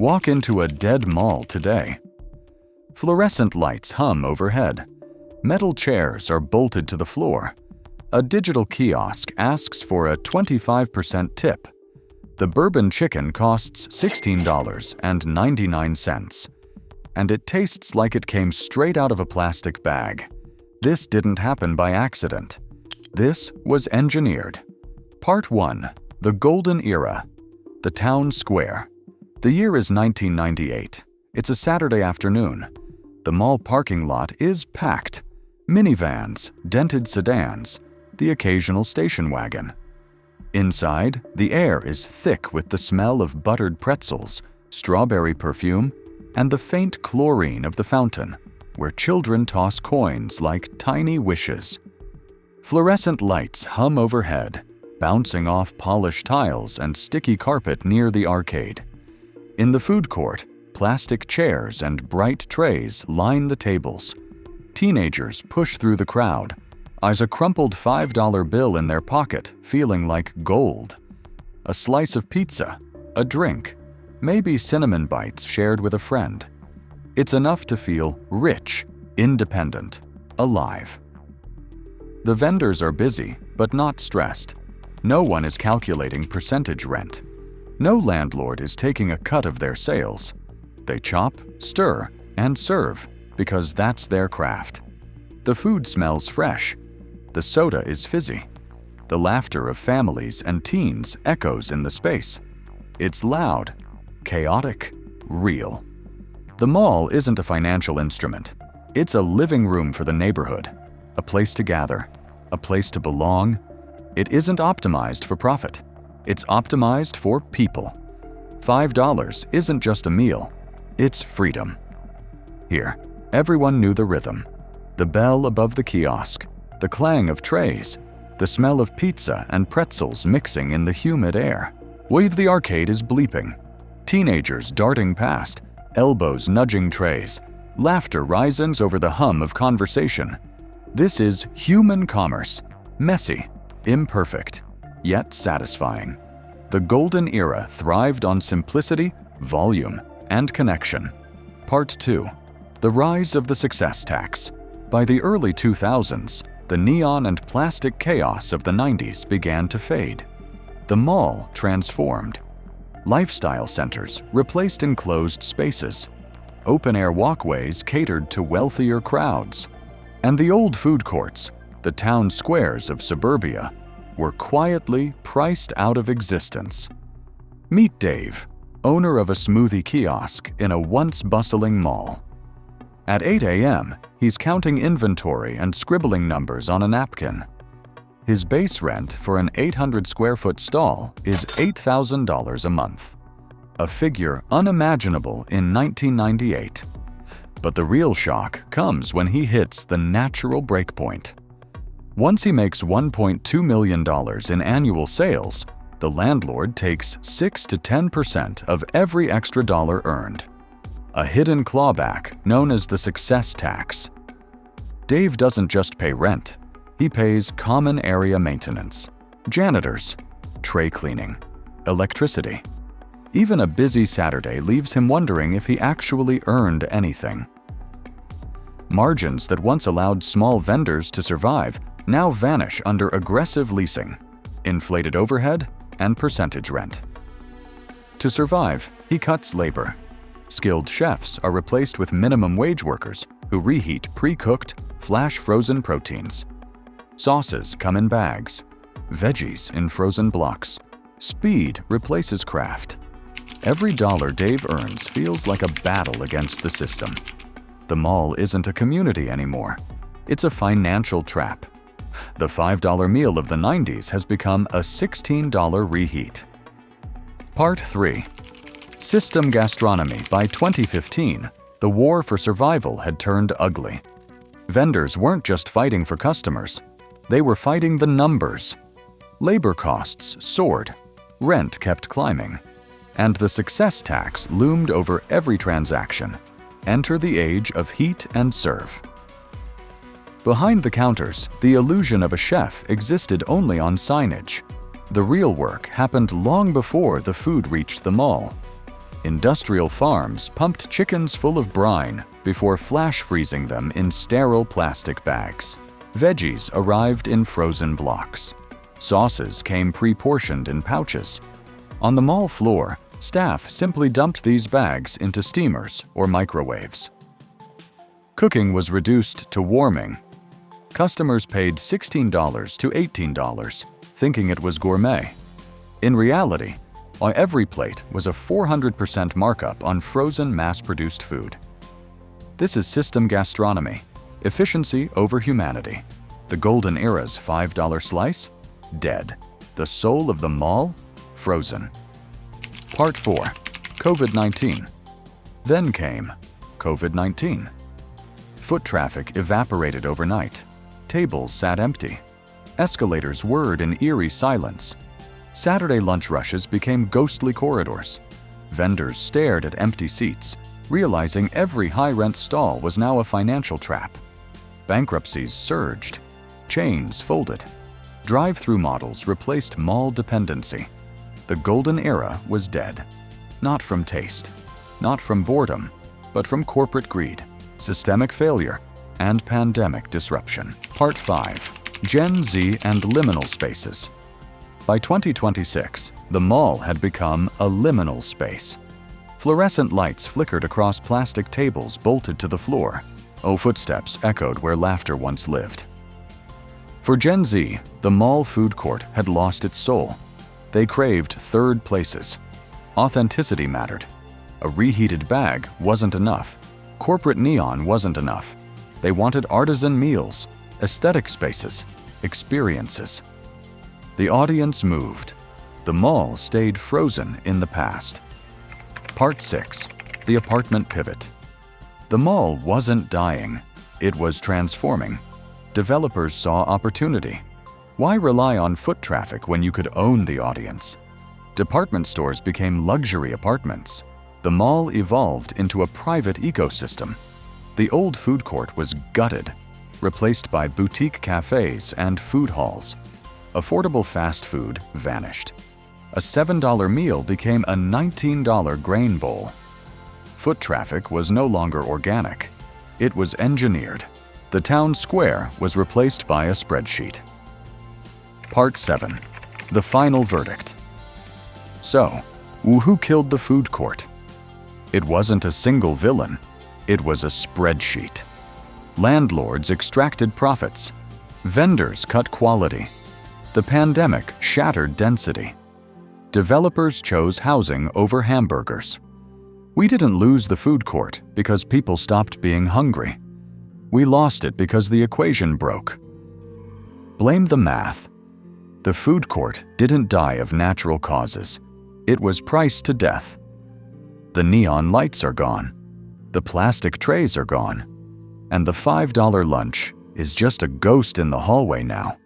Walk into a dead mall today. Fluorescent lights hum overhead. Metal chairs are bolted to the floor. A digital kiosk asks for a 25% tip. The bourbon chicken costs $16.99, and it tastes like it came straight out of a plastic bag. This didn't happen by accident. This was engineered. Part 1. The Golden Era. The Town Square. The year is 1998. It's a Saturday afternoon. The mall parking lot is packed. Minivans, dented sedans, the occasional station wagon. Inside, the air is thick with the smell of buttered pretzels, strawberry perfume, and the faint chlorine of the fountain, where children toss coins like tiny wishes. Fluorescent lights hum overhead, bouncing off polished tiles and sticky carpet near the arcade. In the food court, plastic chairs and bright trays line the tables. Teenagers push through the crowd, eyes a crumpled $5 bill in their pocket, feeling like gold. A slice of pizza, a drink, maybe cinnamon bites shared with a friend. It's enough to feel rich, independent, alive. The vendors are busy, but not stressed. No one is calculating percentage rent. No landlord is taking a cut of their sales. They chop, stir, and serve because that's their craft. The food smells fresh. The soda is fizzy. The laughter of families and teens echoes in the space. It's loud, chaotic, real. The mall isn't a financial instrument. It's a living room for the neighborhood, a place to gather, a place to belong. It isn't optimized for profit. It's optimized for people. $5 isn't just a meal. It's freedom. Here, everyone knew the rhythm. The bell above the kiosk, the clang of trays, the smell of pizza and pretzels mixing in the humid air. Wave the arcade is bleeping. Teenagers darting past, elbows nudging trays, laughter rises over the hum of conversation. This is human commerce, messy, imperfect, yet satisfying. The golden era thrived on simplicity, volume, and connection. Part 2. The Rise of the Success Tax. By the early 2000s, the neon and plastic chaos of the 90s began to fade. The mall transformed. Lifestyle centers replaced enclosed spaces. Open-air walkways catered to wealthier crowds. And the old food courts, the town squares of suburbia, were quietly priced out of existence. Meet Dave, owner of a smoothie kiosk in a once bustling mall. At 8 a.m., he's counting inventory and scribbling numbers on a napkin. His base rent for an 800-square-foot stall is $8,000 a month, a figure unimaginable in 1998. But the real shock comes when he hits the natural breakpoint. Once he makes $1.2 million in annual sales, the landlord takes 6 to 10% of every extra dollar earned. A hidden clawback known as the success tax. Dave doesn't just pay rent. He pays common area maintenance, janitors, tray cleaning, electricity. Even a busy Saturday leaves him wondering if he actually earned anything. Margins that once allowed small vendors to survive now vanish under aggressive leasing, inflated overhead, and percentage rent. To survive, he cuts labor. Skilled chefs are replaced with minimum wage workers who reheat pre-cooked, flash-frozen proteins. Sauces come in bags, veggies in frozen blocks. Speed replaces craft. Every dollar Dave earns feels like a battle against the system. The mall isn't a community anymore. It's a financial trap. The $5 meal of the 90s has become a $16 reheat. Part 3. System gastronomy. By 2015, the war for survival had turned ugly. Vendors weren't just fighting for customers. They were fighting the numbers. Labor costs soared, rent kept climbing, and the success tax loomed over every transaction. Enter the age of heat and serve. Behind the counters, the illusion of a chef existed only on signage. The real work happened long before the food reached the mall. Industrial farms pumped chickens full of brine before flash freezing them in sterile plastic bags. Veggies arrived in frozen blocks. Sauces came pre-portioned in pouches. On the mall floor, staff simply dumped these bags into steamers or microwaves. Cooking was reduced to warming. Customers paid $16 to $18, thinking it was gourmet. In reality, on every plate was a 400% markup on frozen mass-produced food. This is system gastronomy, efficiency over humanity. The golden era's $5 slice? Dead. The soul of the mall? Frozen. Part 4. COVID-19. Then came COVID-19. Foot traffic evaporated overnight. Tables sat empty. Escalators whirred in eerie silence. Saturday lunch rushes became ghostly corridors. Vendors stared at empty seats, realizing every high-rent stall was now a financial trap. Bankruptcies surged. Chains folded. Drive-through models replaced mall dependency. The golden era was dead. Not from taste, not from boredom, but from corporate greed, systemic failure, and pandemic disruption. Part 5. Gen Z and liminal spaces. By 2026, the mall had become a liminal space. Fluorescent lights flickered across plastic tables bolted to the floor. Footsteps echoed where laughter once lived. For Gen Z, the mall food court had lost its soul. They craved third places. Authenticity mattered. A reheated bag wasn't enough. Corporate neon wasn't enough. They wanted artisan meals, aesthetic spaces, experiences. The audience moved. The mall stayed frozen in the past. Part 6. The apartment pivot. The mall wasn't dying. It was transforming. Developers saw opportunity. Why rely on foot traffic when you could own the audience? Department stores became luxury apartments. The mall evolved into a private ecosystem. The old food court was gutted, replaced by boutique cafes and food halls. Affordable fast food vanished. A $7 meal became a $19 grain bowl. Foot traffic was no longer organic. It was engineered. The town square was replaced by a spreadsheet. Part 7. The final verdict. So, who killed the food court? It wasn't a single villain. It was a spreadsheet. Landlords extracted profits. Vendors cut quality. The pandemic shattered density. Developers chose housing over hamburgers. We didn't lose the food court because people stopped being hungry. We lost it because the equation broke. Blame the math. The food court didn't die of natural causes. It was priced to death. The neon lights are gone. The plastic trays are gone. And the $5 lunch is just a ghost in the hallway now.